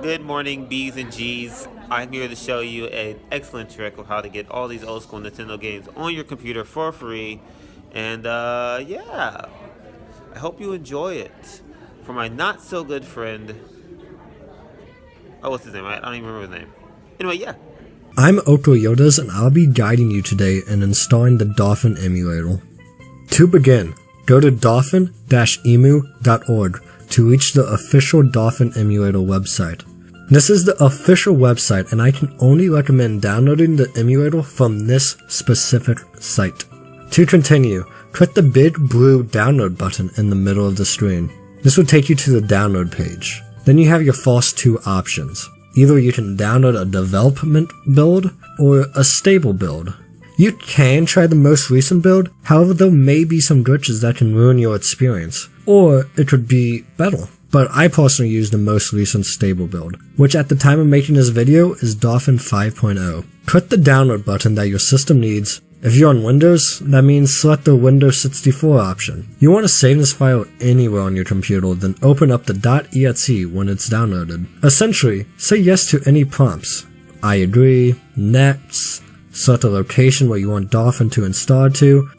Good morning, B's and G's. I'm here to show you an excellent trick of how to get all these old school Nintendo games on your computer for free. And yeah, I hope you enjoy it. For my not so good friend, oh, what's his name? I don't even remember his name. Anyway, yeah. I'm Otoyodas and I'll be guiding you today in installing the Dolphin emulator. To begin, go to dolphin-emu.org to reach the official Dolphin emulator website. This is the official website and I can only recommend downloading the emulator from this specific site. To continue, click the big blue download button in the middle of the screen. This will take you to the download page. Then you have your first two options. Either you can download a development build or a stable build. You can try the most recent build, however there may be some glitches that can ruin your experience, or it could be better. But I personally use the most recent stable build, which at the time of making this video is Dolphin 5.0. Click the download button that your system needs. If you're on Windows, that means select the Windows 64 option. You want to save this file anywhere on your computer, then open up the .exe when it's downloaded. Essentially, say yes to any prompts. I agree, next, select a location where you want Dolphin to install to,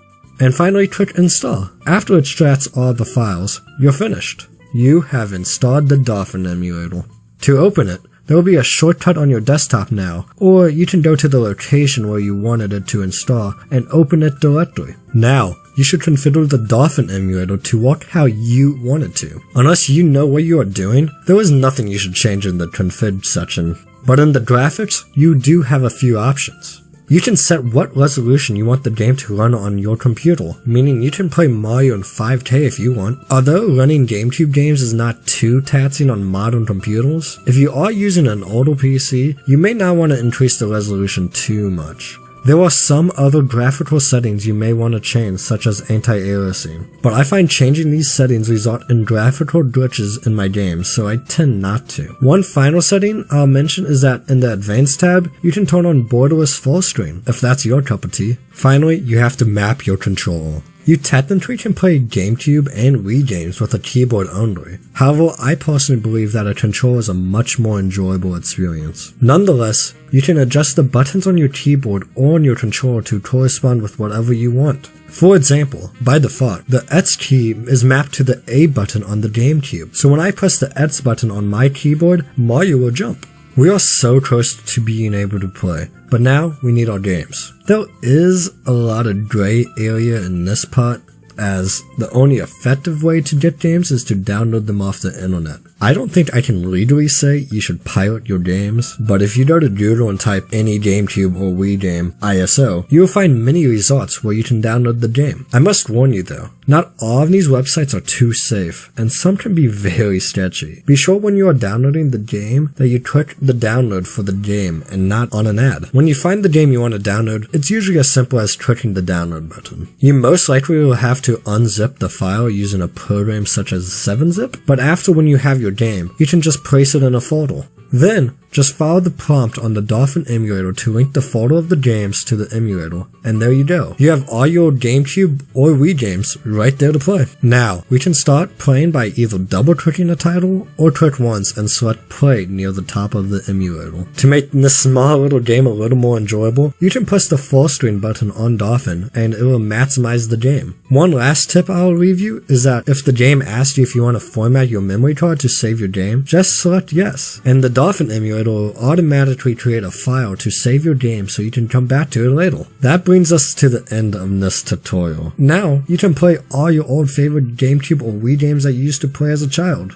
and finally click install. After it extracts all the files, you're finished. You have installed the Dolphin emulator. To open it, there will be a shortcut on your desktop now, or you can go to the location where you wanted it to install and open it directly. Now, you should configure the Dolphin emulator to work how you want it to. Unless you know what you are doing, there is nothing you should change in the config section. But in the graphics, you do have a few options. You can set what resolution you want the game to run on your computer, meaning you can play Mario in 5K if you want. Although running GameCube games is not too taxing on modern computers, if you are using an older PC, you may not want to increase the resolution too much. There are some other graphical settings you may want to change, such as anti-aliasing, but I find changing these settings result in graphical glitches in my games, so I tend not to. One final setting I'll mention is that in the Advanced tab, you can turn on borderless full screen, if that's your cup of tea. Finally, you have to map your controller. You technically can play GameCube and Wii games with a keyboard only. However, I personally believe that a controller is a much more enjoyable experience. Nonetheless, you can adjust the buttons on your keyboard or on your controller to correspond with whatever you want. For example, by default, the X key is mapped to the A button on the GameCube, so when I press the X button on my keyboard, Mario will jump. We are so close to being able to play, but now we need our games. There is a lot of gray area in this part, as the only effective way to get games is to download them off the internet. I don't think I can legally say you should pirate your games, but if you go to Google and type any GameCube or Wii game ISO, you will find many results where you can download the game. I must warn you though, not all of these websites are too safe, and some can be very sketchy. Be sure when you are downloading the game that you click the download for the game and not on an ad. When you find the game you want to download, it's usually as simple as clicking the download button. You most likely will have to unzip the file using a program such as 7-Zip, but after when you have your game, you can just place it in a folder. Then, just follow the prompt on the Dolphin emulator to link the folder of the games to the emulator, and there you go. You have all your GameCube or Wii games right there to play. Now, we can start playing by either double-clicking the title, or click once and select play near the top of the emulator. To make this small little game a little more enjoyable, you can press the full screen button on Dolphin, and it will maximize the game. One last tip I'll leave you is that if the game asks you if you want to format your memory card to save your game, just select yes, and the Dolphin emulator will automatically create a file to save your game so you can come back to it later. That brings us to the end of this tutorial. Now, you can play all your old favorite GameCube or Wii games that you used to play as a child.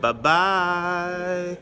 Bye-bye.